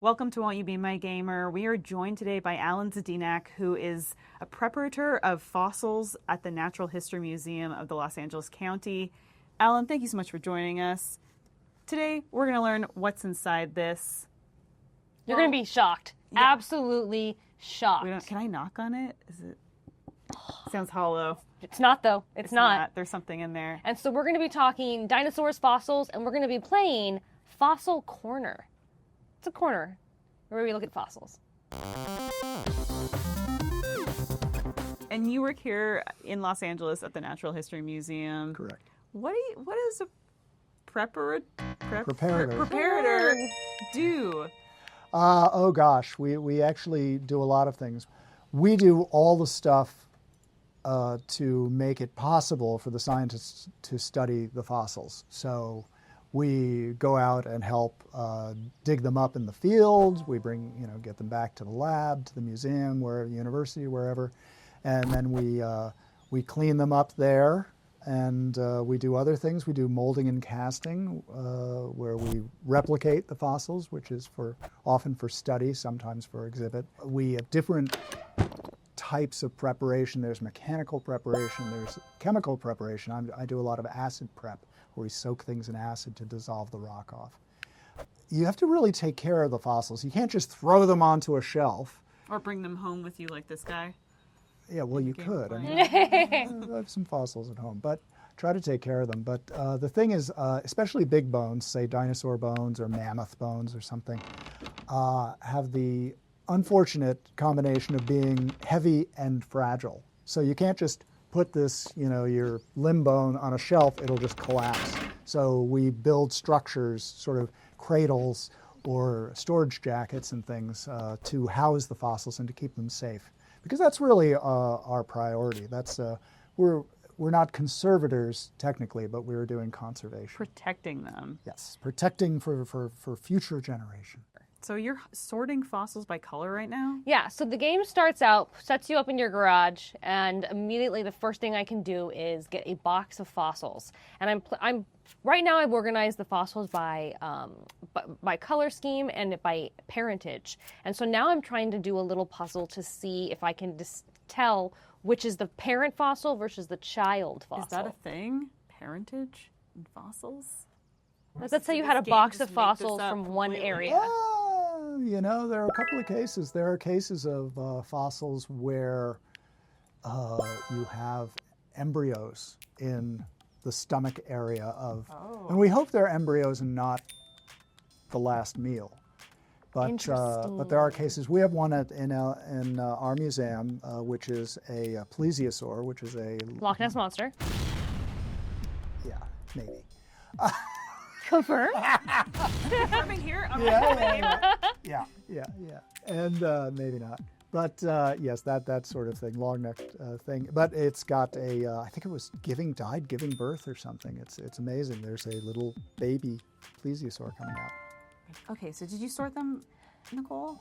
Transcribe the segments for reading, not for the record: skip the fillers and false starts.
Welcome to Won't You Be My Gamer. We are joined today by Alan Zdenak, who is a preparator of fossils at the Natural History Museum of the Los Angeles County. Alan, thank you so much for joining us. Today, we're going to learn what's inside this. You're going to be shocked. Yeah. Absolutely shocked. Can I knock on it? Sounds hollow. It's not, though. It's not. There's something in there. And so we're going to be talking dinosaurs, fossils, and we're going to be playing Fossil Corner. It's a corner where we look at fossils. And you work here in Los Angeles at the Natural History Museum. Correct. What is a preparator do? Oh gosh, we actually do a lot of things. We do all the stuff to make it possible for the scientists to study the fossils. So we go out and help dig them up in the field. We bring, get them back to the lab, to the museum, wherever, university, wherever, and then we clean them up there. And we do other things. We do molding and casting, where we replicate the fossils, which is often for study, sometimes for exhibit. We have different types of preparation. There's mechanical preparation. There's chemical preparation. I do a lot of acid prep, where we soak things in acid to dissolve the rock off. You have to really take care of the fossils. You can't just throw them onto a shelf. Or bring them home with you like this guy. Yeah, well, you could. I have some fossils at home, but try to take care of them. But the thing is, especially big bones, say dinosaur bones or mammoth bones or something, have the unfortunate combination of being heavy and fragile. So you can't just put this, your limb bone on a shelf, it'll just collapse. So we build structures, sort of cradles or storage jackets and things to house the fossils and to keep them safe. Because that's really our priority. That's we're not conservators technically, but we're doing conservation. Protecting them. Yes, protecting for future generation. So you're sorting fossils by color right now? Yeah, so the game starts out, sets you up in your garage, and immediately the first thing I can do is get a box of fossils. And I'm right now I've organized the fossils by color scheme and by parentage. And so now I'm trying to do a little puzzle to see if I can tell which is the parent fossil versus the child fossil. Is that a thing? Parentage in fossils? Let's say you had a box of fossils from one area. There are a couple of cases. There are cases of fossils where you have embryos in the stomach area of, and we hope they're embryos and not the last meal. But there are cases. We have one in our museum, which is a plesiosaur, which is a Loch Ness monster. Yeah, maybe. Confirmed. Confirming here. Yeah. And maybe not. But yes, that sort of thing, long-necked thing. But it's got I think it was died giving birth or something. It's amazing. There's a little baby plesiosaur coming out. Okay, so did you sort them, Nicole?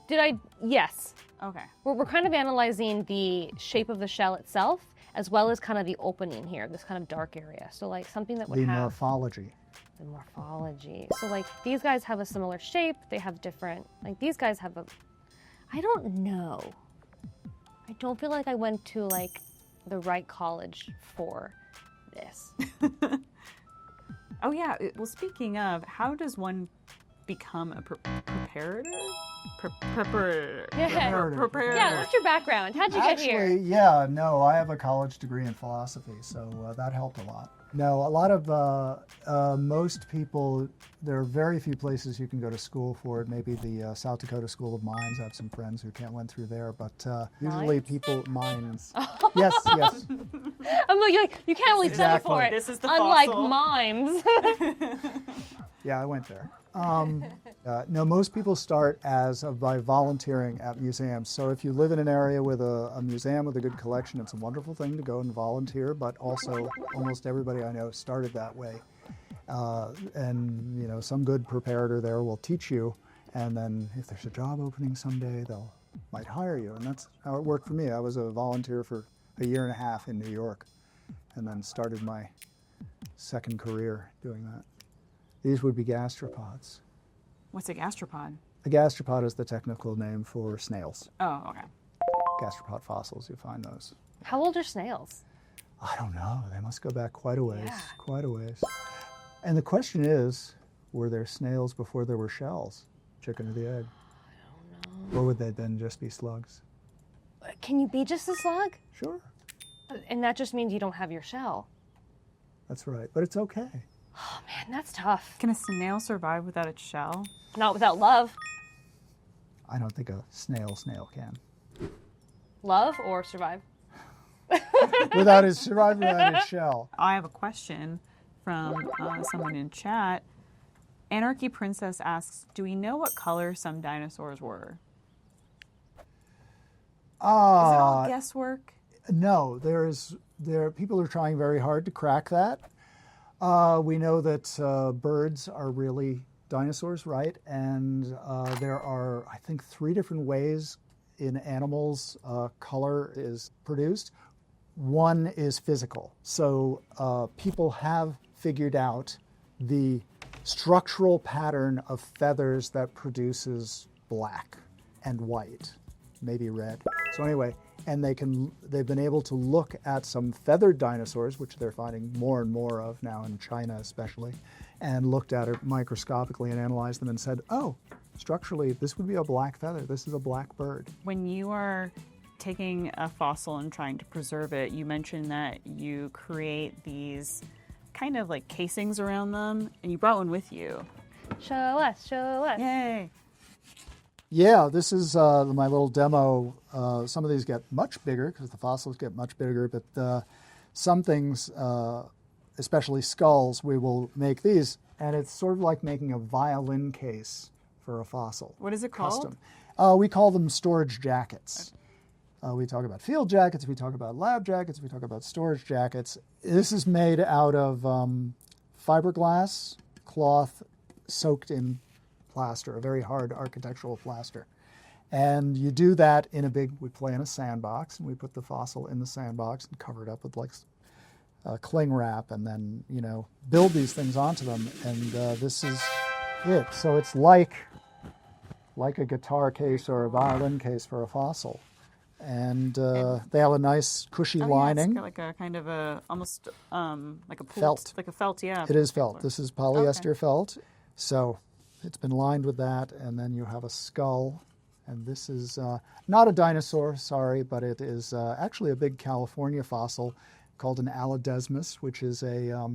Yes. Okay. We're kind of analyzing the shape of the shell itself, as well as kind of the opening here, this kind of dark area. So like something that would have... The morphology. The morphology. So like these guys have a similar shape. They have different, these guys have I don't know. I don't feel like I went to the right college for this. Oh yeah, well speaking of, how does one become a preparator? Preparator. Yeah, what's your background? How'd you get here? Actually, I have a college degree in philosophy, so that helped a lot. No, a lot of, most people, there are very few places you can go to school for it. Maybe the South Dakota School of Mines. I have some friends who went through there, but usually people, mines. Yes. I'm like, you can't really study for it. This is the unlike fossil. mimes. Yeah, I went there. No, most people start by volunteering at museums. So if you live in an area with a museum with a good collection, it's a wonderful thing to go and volunteer, but also almost everybody I know started that way. And some good preparator there will teach you, and then if there's a job opening someday, might hire you. And that's how it worked for me. I was a volunteer for a year and a half in New York, and then started my second career doing that. These would be gastropods. What's a gastropod? A gastropod is the technical name for snails. Oh, okay. Gastropod fossils, you find those. How old are snails? I don't know. They must go back quite a ways, Yeah. quite a ways. And the question is, were there snails before there were shells? Chicken or the egg? I don't know. Or would they then just be slugs? Can you be just a slug? Sure, And that just means you don't have your shell. that's right. But it's okay. Oh man, that's tough. Can a snail survive without its shell? Not without love. I don't think a snail can. Love or survive? Without its survival, without its shell. I have a question from someone in chat. Anarchy Princess asks, do we know what color some dinosaurs were? Is it all guesswork? No, people are trying very hard to crack that. We know that birds are really dinosaurs, right? And there are, I think, 3 different ways in animals color is produced. One is physical. So people have figured out the structural pattern of feathers that produces black and white, maybe red. So anyway, and they've been able to look at some feathered dinosaurs, which they're finding more and more of now in China especially, and looked at it microscopically and analyzed them and said, oh, structurally, this would be a black feather. This is a black bird. When you are taking a fossil and trying to preserve it, you mentioned that you create these kind of like casings around them, and you brought one with you. Show us, show us. Yay! Yeah, this is my little demo. Some of these get much bigger because the fossils get much bigger, but some things, especially skulls, we will make these. And it's sort of like making a violin case for a fossil. What is it called? Custom. We call them storage jackets. We talk about field jackets, we talk about lab jackets, we talk about storage jackets. This is made out of fiberglass cloth soaked in plaster, a very hard architectural plaster. And you do that in we play in a sandbox, and we put the fossil in the sandbox and cover it up with like cling wrap, and then, build these things onto them. And this is it. So it's like a guitar case or a violin case for a fossil. And they have a nice cushy lining. It's got like a kind of a, almost like a Felt. Like a felt, yeah. It is felt. This is polyester felt. So it's been lined with that, and then you have a skull. And this is not a dinosaur, sorry, but it is actually a big California fossil called an Alodesmus, which is a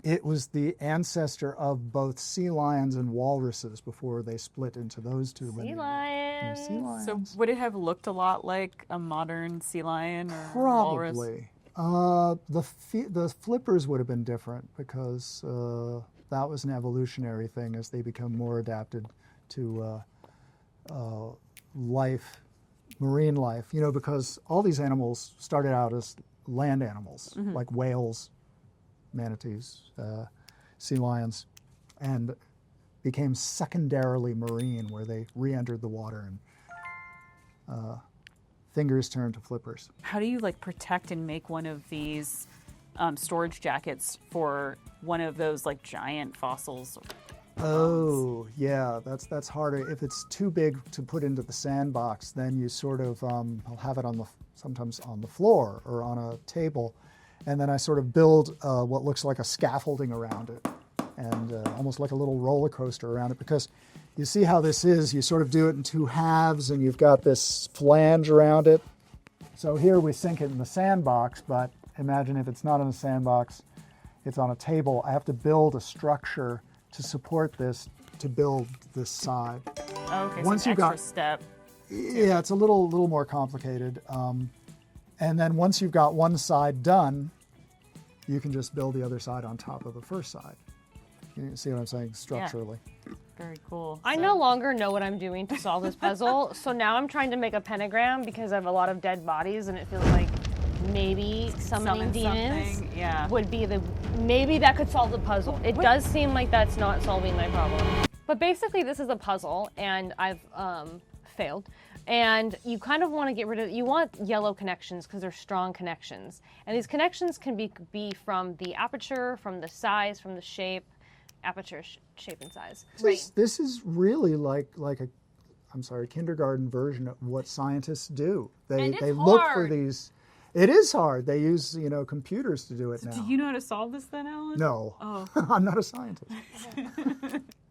it was the ancestor of both sea lions and walruses before they split into those two. Sea lions. Sea lions. So would it have looked a lot like a modern sea lion or walrus? Probably. The flippers would have been different because that was an evolutionary thing as they become more adapted to life, marine life. Because all these animals started out as land animals, like whales, manatees, sea lions, and became secondarily marine, where they re-entered the water and fingers turned to flippers. How do you protect and make one of these storage jackets for one of those giant fossils? Oh, yeah, that's harder. If it's too big to put into the sandbox, then you sort of I'll have it sometimes on the floor or on a table, and then I sort of build what looks like a scaffolding around it, and almost like a little roller coaster around it, because you see how this is. You sort of do it in 2 halves, and you've got this flange around it. So here we sink it in the sandbox, but imagine if it's not in a sandbox, it's on a table. I have to build a structure to support this, to build this side. Oh, okay, Once so you've an got- extra step. Yeah, it's a little more complicated. And then once you've got one side done, you can just build the other side on top of the first side. You see what I'm saying structurally? Very cool. I no longer know what I'm doing to solve this puzzle, so now I'm trying to make a pentagram because I have a lot of dead bodies, and it feels like maybe summoning Summon demons something, yeah. would be maybe that could solve the puzzle. It does seem like that's not solving my problem. But basically this is a puzzle, and I've failed. And you kind of want to get rid of, you want yellow connections because they're strong connections. And these connections can be from the aperture, from the size, from the shape, aperture shape and size. This is really like a, I'm sorry, kindergarten version of what scientists do. And it's They look for hard. these. It is hard. They use computers to do it now. Do you know how to solve this then, Alan? No, Oh. I'm not a scientist.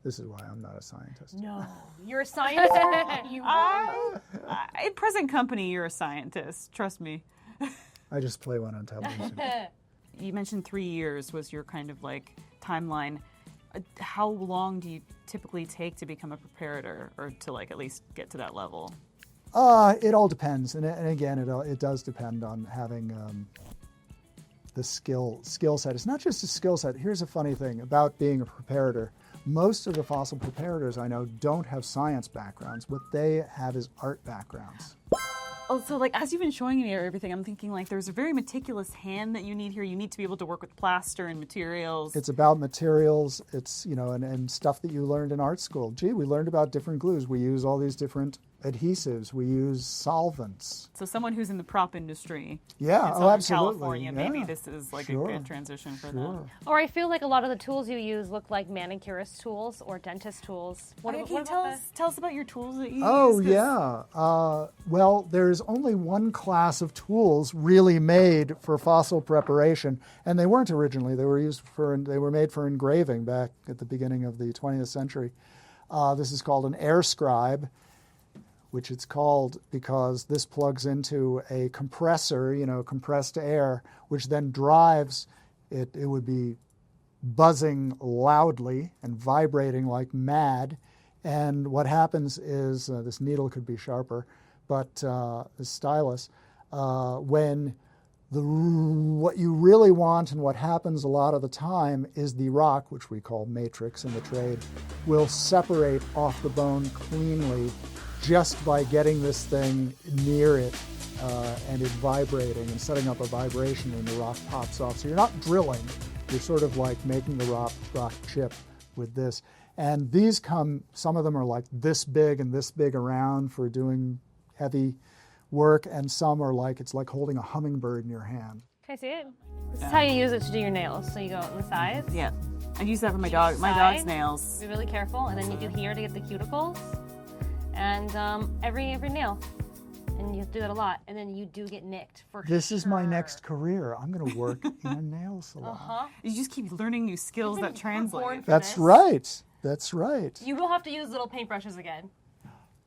This is why I'm not a scientist. No, you're a scientist. You are. In present company, you're a scientist. Trust me. I just play one on television. You mentioned 3 years was your kind of like timeline. How long do you typically take to become a preparator, or to like at least get to that level? It all depends, and again, it does depend on having the skill set. It's not just a skill set. Here's a funny thing about being a preparator. Most of the fossil preparators I know don't have science backgrounds. What they have is art backgrounds. Oh, so like as you've been showing me everything, I'm thinking like there's a very meticulous hand that you need here. You need to be able to work with plaster and materials. It's about materials. It's and stuff that you learned in art school. Gee, we learned about different glues. We use all these different adhesives. We use solvents. So someone who's in the prop industry Yeah, in oh, Southern absolutely. California, maybe Yeah. this is like Sure. a good transition for them. Or I feel like a lot of the tools you use look like manicurist tools or dentist tools. What Okay, about tell us about your tools that you Oh, use. 'Cause yeah. Well, there's only one class of tools really made for fossil preparation, and they weren't originally. They were made for engraving back at the beginning of the 20th century. This is called an air scribe, which it's called because this plugs into a compressor, compressed air, which then drives it. It would be buzzing loudly and vibrating like mad. And what happens is, this needle could be sharper, but the stylus, when what you really want and what happens a lot of the time is the rock, which we call matrix in the trade, will separate off the bone cleanly just by getting this thing near it and it vibrating and setting up a vibration when the rock pops off. So you're not drilling, you're sort of like making the rock chip with this. And these some of them are like this big and this big around for doing heavy work, and some are like, it's like holding a hummingbird in your hand. Can I see it? This is how you use it to do your nails. So you go on the sides. Yeah, I use that for my dog's Side. nails. Be really careful, and then you do here to get the cuticles, and every nail, and you do that a lot, and then you do get nicked for This is my sure. next career. I'm going to work in a nail salon. You just keep learning new skills that translate. born for That's this. right. That's right. You will have to use little paintbrushes again.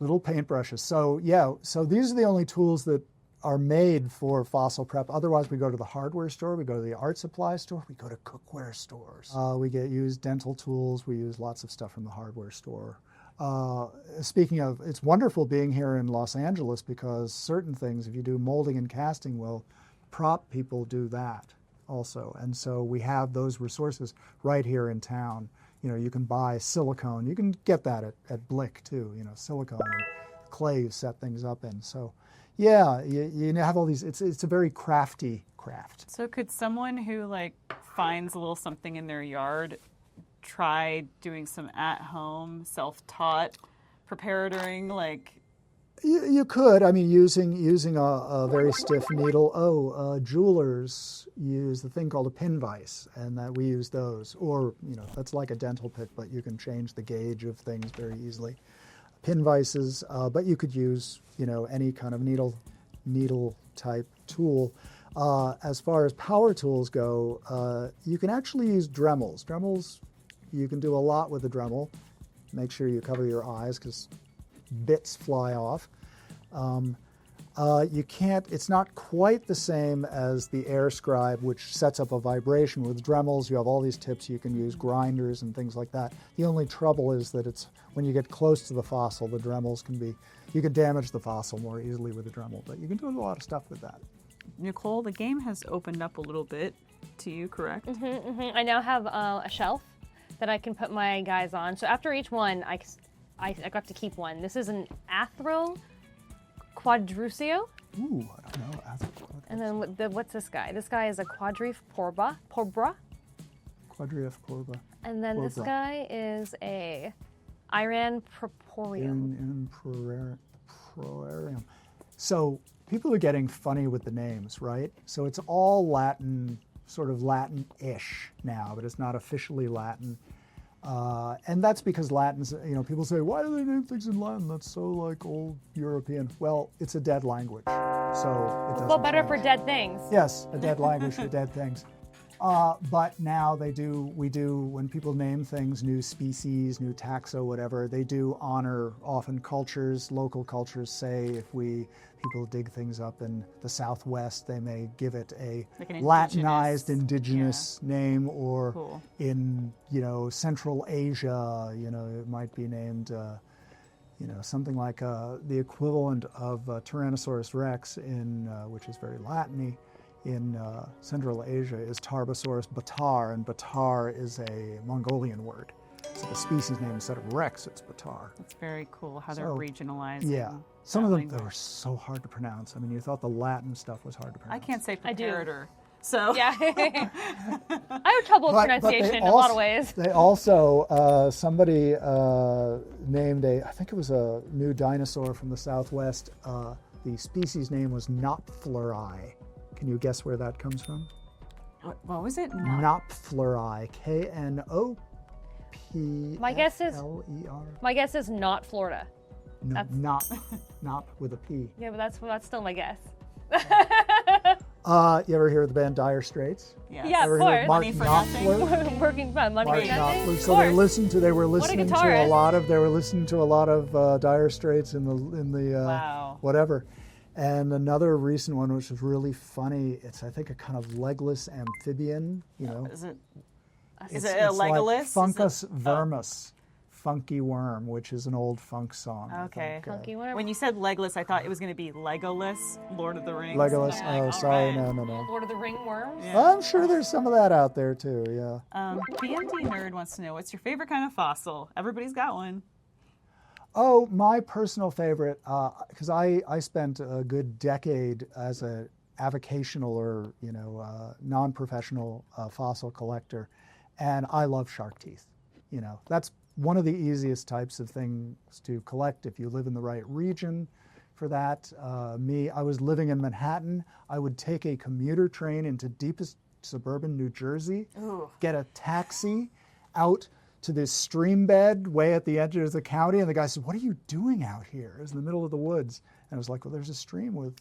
Little paintbrushes. So yeah, so these are the only tools that are made for fossil prep. Otherwise, we go to the hardware store, we go to the art supply store, we go to cookware stores. We use dental tools, we use lots of stuff from the hardware store. Speaking of, it's wonderful being here in Los Angeles because certain things, if you do molding and casting, well, prop people do that also. And so we have those resources right here in town. You can buy silicone. You can get that at Blick too, silicone and clay you set things up in. So yeah, you have all these, it's a very crafty craft. So could someone who like finds a little something in their yard try doing some at-home self-taught preparatoring, like? You could, using a very stiff needle. Jewelers use the thing called a pin vise, and that we use those. Or, that's like a dental pick, but you can change the gauge of things very easily. Pin vices, but you could use, any kind of needle type tool. As far as power tools go, you can actually use Dremels. Dremels, you can do a lot with a Dremel. Make sure you cover your eyes because bits fly off. You can't, it's not quite the same as the air scribe, which sets up a vibration. With Dremels, you have all these tips. You can use grinders and things like that. The only trouble is that it's, when you get close to the fossil, the Dremels you can damage the fossil more easily with a Dremel, but you can do a lot of stuff with that. Nicole, the game has opened up a little bit to you, correct? I now have a shelf that I can put my guys on. So after each one, I got to keep one. This is an Athro Quadrucio. Ooh, I don't know. And then what's this guy? This guy is a Quadrif Pobra. Quadrief Corba. And then this Pobra. guy is a Iran Proporium. In Proarium. So people are getting funny with the names, right? So it's all Latin, sort of Latin-ish now, but it's not officially Latin. And that's because Latin's, people say, why do they name things in Latin? That's so like old European. Well, it's a dead language, so it doesn't Well, better for change. dead things. Yes, a dead language for dead things. But now we do, when people name things, new species, new taxa, whatever, they do honor often cultures, local cultures. Say if people dig things up in the Southwest, they may give it a Like an Latinized indigenous name, or Cool. in, Central Asia, it might be named, something like the equivalent of Tyrannosaurus rex which is very Latin-y. In Central Asia is Tarbosaurus batar, and batar is a Mongolian word. So the species name, instead of rex, it's batar. It's very cool how they're So, regionalizing. Yeah. Some of that them, they language. were so hard to pronounce. I mean, you thought the Latin stuff was hard to I pronounce. can't say I do. preparator. So Yeah. I have trouble with But they pronunciation in a lot of ways. They also, somebody named I think it was a new dinosaur from the Southwest. The species name was Knopfleri. Can you guess where that comes from? what was it? Knopfleri, Knopfler. My guess is not Florida. No, Knop with a P. Yeah, but that's still my guess. You ever hear of the band Dire Straits? Yes. Yeah, Ever of hear course. of Mark Money for nothing. Knopfler? Working for money. Mark for nothing? Knopfler. Of So course. they were listening to a guitarist. lot of Dire Straits in the Wow. whatever. And another recent one, which is really funny, it's I think a kind of legless amphibian. Is it? It's- Is it a it's like Legolas? Is Fungus it- vermis, funky worm, which is an old funk song. I Okay. think, Funky worm. When you said Legolas, I thought it was going to be Legolas, Lord of the Rings. Legolas. I'm like, Oh, all sorry, right. no. Lord of the Ring worms. Yeah. I'm sure there's some of that out there too. Yeah. BMD Nerd wants to know, what's your favorite kind of fossil? Everybody's got one. Oh, my personal favorite, because I spent a good decade as a avocational or non-professional fossil collector, and I love shark teeth. That's one of the easiest types of things to collect if you live in the right region for that. I was living in Manhattan. I would take a commuter train into deepest suburban New Jersey, get a taxi out to this stream bed way at the edge of the county, and the guy said, "What are you doing out here?" It was in the middle of the woods, and I was like, "Well, there's a stream with,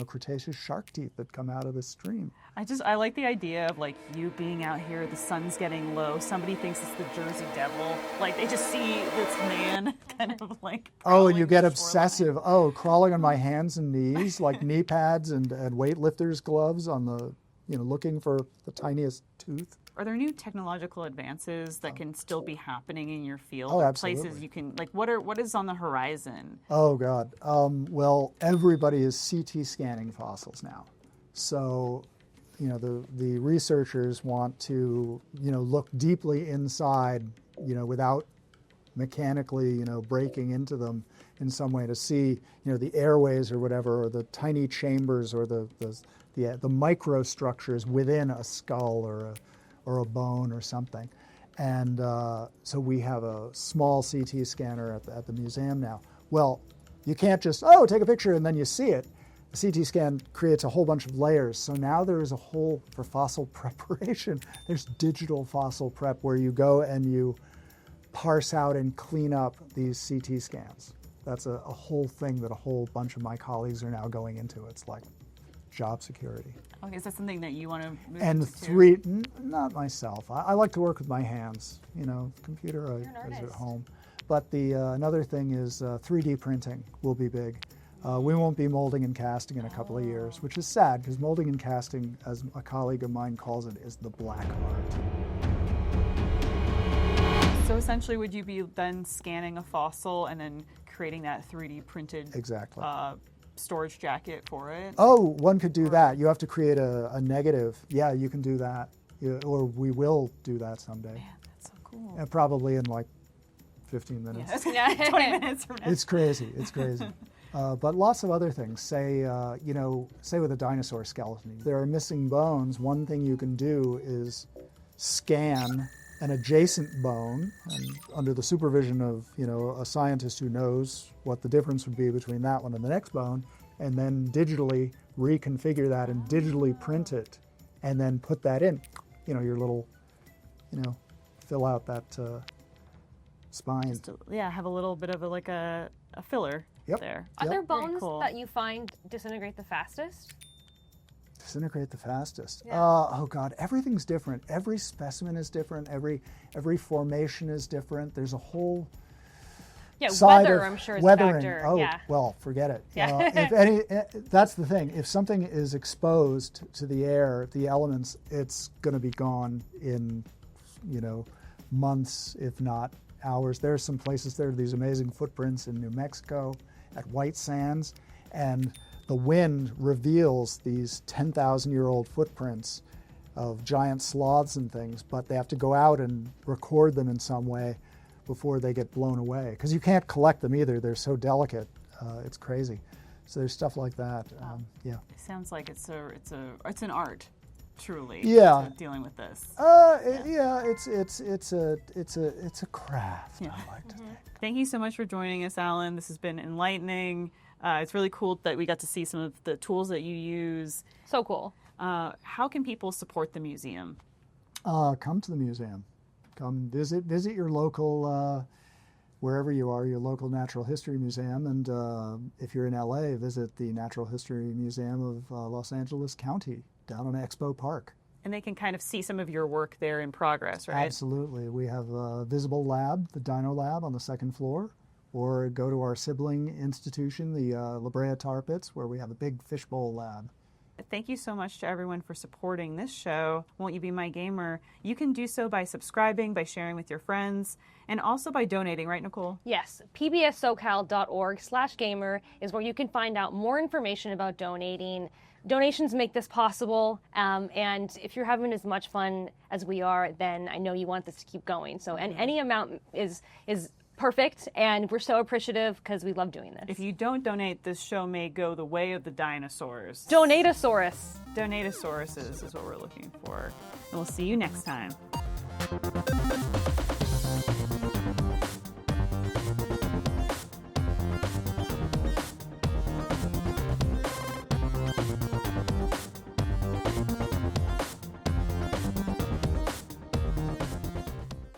Cretaceous shark teeth that come out of the stream." I like the idea of like you being out here, the sun's getting low, somebody thinks it's the Jersey Devil. Like they just see this man kind of like Oh, and you prowling get the obsessive. Oh, crawling on my hands and knees, like knee pads and weightlifters gloves on the, looking for the tiniest tooth. Are there new technological advances that can still be happening in your field? Oh, or absolutely. Places you can like what is on the horizon? Oh God. Well, everybody is CT scanning fossils now. So, the researchers want to, look deeply inside, without mechanically, breaking into them in some way to see, the airways or whatever, or the tiny chambers or the microstructures within a skull or a bone or something. And so we have a small CT scanner at the museum now. Well, you can't just, take a picture and then you see it. The CT scan creates a whole bunch of layers. So now there is a whole, for fossil preparation, there's digital fossil prep where you go and you parse out and clean up these CT scans. That's a whole thing that a whole bunch of my colleagues are now going into. It's like job security. Okay, is that something that you want to move And into? not myself. I like to work with my hands. Computer I use at artist. home. But the another thing is 3D printing will be big. We won't be molding and casting in a couple of years, which is sad because molding and casting, as a colleague of mine calls it, is the black art. So essentially, would you be then scanning a fossil and then creating that 3D printed Exactly. storage jacket for it? Oh, one could do that. You have to create a negative. Yeah, you can do that. Or we will do that someday. Man, that's so cool. And probably in like 15 minutes. Yeah, 20 minutes from now. It's crazy. It's crazy. But lots of other things. Say with a dinosaur skeleton, if there are missing bones. One thing you can do is scan an adjacent bone, and under the supervision of a scientist who knows what the difference would be between that one and the next bone, and then digitally reconfigure that and digitally print it, and then put that in, your little, fill out that spine. Yeah, have a little bit of a filler Yep. there. Are there Yep. Very bones cool. that you find disintegrate the fastest? Disintegrate the fastest. Yeah. Oh God, everything's different. Every specimen is different. Every formation is different. There's a whole Yeah, side weather, of I'm sure, is weathering. a factor. Oh, Yeah. well, forget it. Yeah. That's the thing. If something is exposed to the air, the elements, it's going to be gone in, months, if not hours. There are some places, there are these amazing footprints in New Mexico at White Sands, and the wind reveals these 10,000-year-old footprints of giant sloths and things, but they have to go out and record them in some way before they get blown away, because you can't collect them either. They're so delicate. It's crazy. So there's stuff like that. Yeah. It sounds like it's an art, truly. Yeah. Dealing with this. It's a craft. Yeah. I like to think. Thank you so much for joining us, Alan. This has been enlightening. It's really cool that we got to see some of the tools that you use. So cool. How can people support the museum? Come to the museum. Come visit your local, wherever you are, your local natural history museum. And if you're in LA, visit the Natural History Museum of Los Angeles County down on Expo Park. And they can kind of see some of your work there in progress, right? Absolutely. We have a visible lab, the Dino Lab, on the second floor. Or go to our sibling institution, the La Brea Tar Pits, where we have a big fishbowl lab. Thank you so much to everyone for supporting this show, Won't You Be My Gamer? You can do so by subscribing, by sharing with your friends, and also by donating, right, Nicole? Yes, pbssocal.org/gamer is where you can find out more information about donating. Donations make this possible, and if you're having as much fun as we are, then I know you want this to keep going. So, and any amount is perfect, and we're so appreciative because we love doing this. If you don't donate, this show may go the way of the dinosaurs. Donatosaurus. Donatosauruses is what we're looking for. And we'll see you next time.